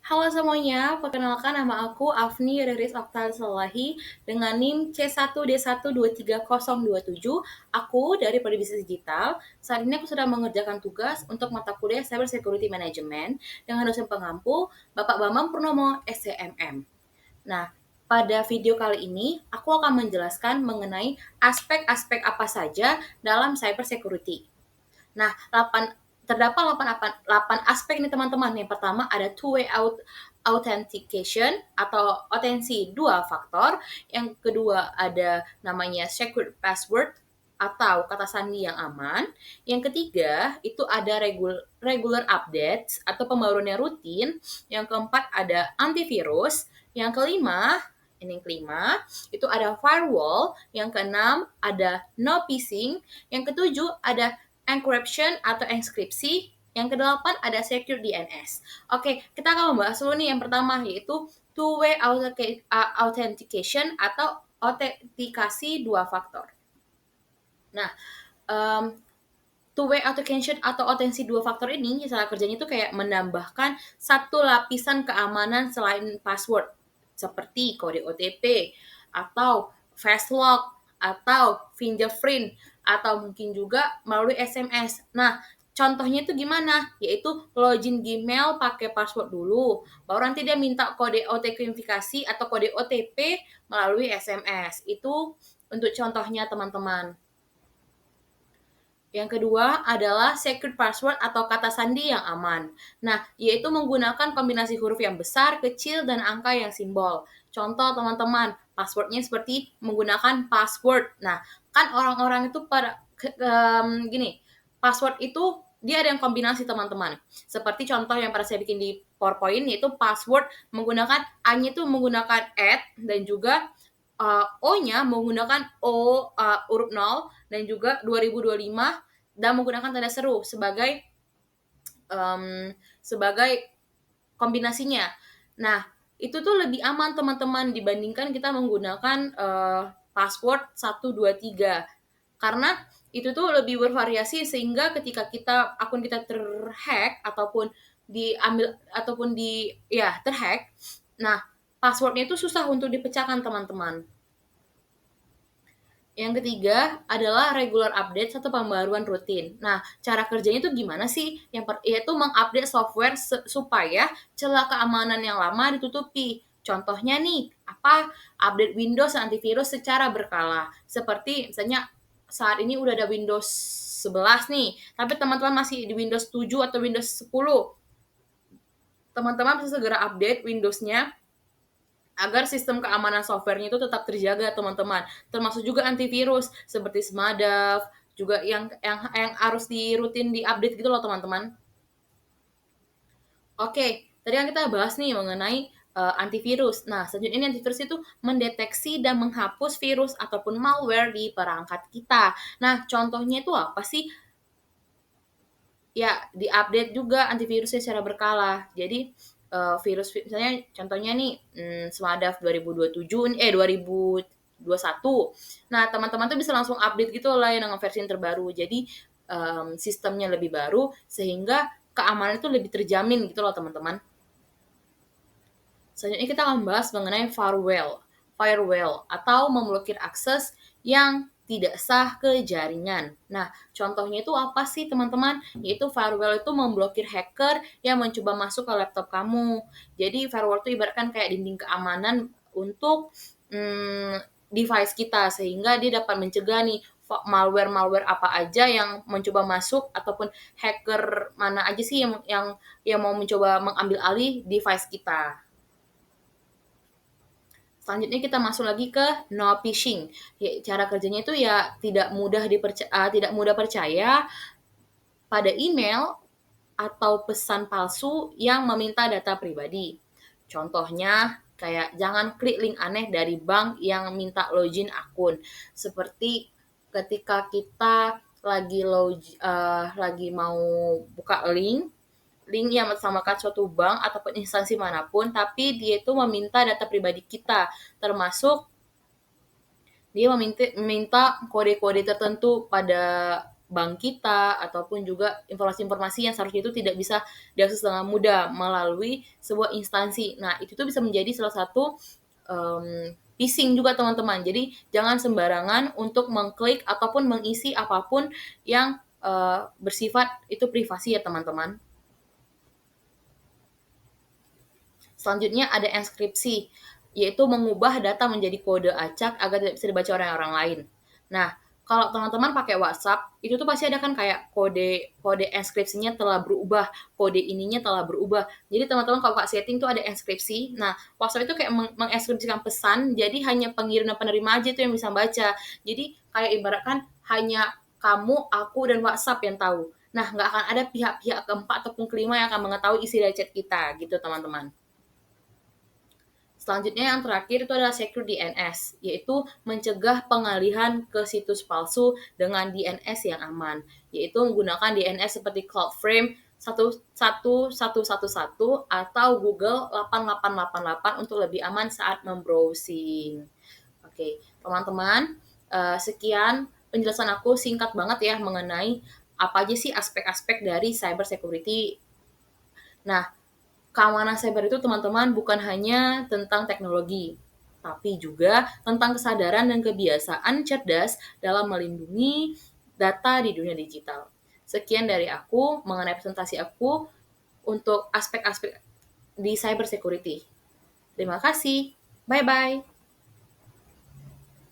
Halo semuanya, perkenalkan nama aku Afni Riris Oktal Salahi dengan NIM C1D1232027. Aku dari Prodi Bisnis Digital. Saat ini aku sedang mengerjakan tugas untuk mata kuliah Cyber Security Management dengan dosen pengampu Bapak Bambang Purnomo SCMM. Nah, pada video kali ini aku akan menjelaskan mengenai aspek-aspek apa saja dalam cyber security. Nah, terdapat 8 aspek nih teman-teman. Yang pertama ada two-way authentication atau otensi dua faktor. Yang kedua ada namanya secure password atau kata sandi yang aman. Yang ketiga itu ada regular updates atau pembaruan yang rutin. Yang keempat ada antivirus. Yang kelima itu ada firewall. Yang keenam ada no phishing. Yang ketujuh ada encryption atau enkripsi. Yang kedelapan ada secure DNS. Oke, kita akan membahas dulu nih yang pertama yaitu two-way authentication atau autentikasi dua faktor. Nah, two-way authentication atau otensi dua faktor ini cara kerjanya itu kayak menambahkan satu lapisan keamanan selain password seperti kode OTP atau face lock atau fingerprint atau mungkin juga melalui SMS. Nah, contohnya itu gimana? Yaitu login Gmail pakai password dulu, baru nanti dia minta kode autentifikasi atau kode OTP melalui SMS. Itu untuk contohnya teman-teman. Yang kedua adalah secret password atau kata sandi yang aman. Nah, yaitu menggunakan kombinasi huruf yang besar, kecil, dan angka yang simbol. Contoh teman-teman, passwordnya seperti menggunakan password. Nah, kan orang-orang itu gini, password itu dia ada yang kombinasi teman-teman. Seperti contoh yang pernah saya bikin di PowerPoint, yaitu password menggunakan A-nya itu menggunakan @ dan juga O-nya menggunakan huruf 0 dan juga 2025 dan menggunakan tanda seru sebagai kombinasinya. Nah, itu tuh lebih aman teman-teman dibandingkan kita menggunakan password 123 karena itu tuh lebih bervariasi sehingga ketika akun kita terhack ataupun terhack, nah passwordnya itu susah untuk dipecahkan teman-teman. Yang ketiga adalah regular update atau pembaruan rutin. Nah, cara kerjanya itu gimana sih? Yaitu mengupdate software supaya celah keamanan yang lama ditutupi. Contohnya nih, update Windows dan antivirus secara berkala. Seperti misalnya saat ini udah ada Windows 11 nih, tapi teman-teman masih di Windows 7 atau Windows 10. Teman-teman bisa segera update Windows-nya agar sistem keamanan softwarenya itu tetap terjaga teman-teman, termasuk juga antivirus seperti Smartdav juga yang harus rutin diupdate gitu loh teman-teman. Oke, tadi yang kita bahas nih mengenai antivirus. Nah, selanjutnya ini antivirus itu mendeteksi dan menghapus virus ataupun malware di perangkat kita. Nah, contohnya itu apa sih? Ya, diupdate juga antivirusnya secara berkala. Jadi virus misalnya contohnya nih Smartdav 2021. Nah, teman-teman tuh bisa langsung update gitu lah dengan versi yang terbaru. Jadi sistemnya lebih baru sehingga keamanan itu lebih terjamin gitu loh teman-teman. Selanjutnya kita akan bahas mengenai firewall atau memblokir akses yang tidak sah ke jaringan. Nah, contohnya itu apa sih teman-teman? Yaitu firewall itu memblokir hacker yang mencoba masuk ke laptop kamu. Jadi firewall itu ibaratkan kayak dinding keamanan untuk device kita sehingga dia dapat mencegah nih malware apa aja yang mencoba masuk ataupun hacker mana aja sih yang mau mencoba mengambil alih device kita. Selanjutnya kita masuk lagi ke no phishing. Cara kerjanya itu ya tidak mudah percaya pada email atau pesan palsu yang meminta data pribadi. Contohnya kayak jangan klik link aneh dari bank yang minta login akun. Seperti ketika kita lagi mau buka link yang bersamakan suatu bank ataupun instansi manapun, tapi dia itu meminta data pribadi kita, termasuk dia meminta kode-kode tertentu pada bank kita, ataupun juga informasi-informasi yang seharusnya itu tidak bisa diakses dengan mudah melalui sebuah instansi. Nah, itu tuh bisa menjadi salah satu, phishing juga teman-teman. Jadi jangan sembarangan untuk mengklik ataupun mengisi apapun yang, bersifat itu privasi ya teman-teman. Selanjutnya ada enkripsi, yaitu mengubah data menjadi kode acak agar tidak bisa dibaca oleh orang lain. Nah, kalau teman-teman pakai WhatsApp, itu tuh pasti ada kan kayak kode kode enkripsinya telah berubah, kode ininya telah berubah. Jadi teman-teman kalau Kak setting tuh ada enkripsi. Nah, WhatsApp itu kayak mengenkripsikan pesan, jadi hanya pengirim dan penerima aja tuh yang bisa baca. Jadi kayak ibaratkan hanya kamu, aku, dan WhatsApp yang tahu. Nah, nggak akan ada pihak-pihak keempat ataupun kelima yang akan mengetahui isi dari chat kita, gitu teman-teman. Selanjutnya yang terakhir itu adalah secure DNS, yaitu mencegah pengalihan ke situs palsu dengan DNS yang aman, yaitu menggunakan DNS seperti CloudFrame 11111 atau Google 8888 untuk lebih aman saat membrowsing. Oke, teman-teman, sekian penjelasan aku singkat banget ya mengenai apa aja sih aspek-aspek dari cyber security. Nah, keamanan cyber itu teman-teman bukan hanya tentang teknologi, tapi juga tentang kesadaran dan kebiasaan cerdas dalam melindungi data di dunia digital. Sekian dari aku mengenai presentasi aku untuk aspek-aspek di cyber security. Terima kasih. Bye-bye.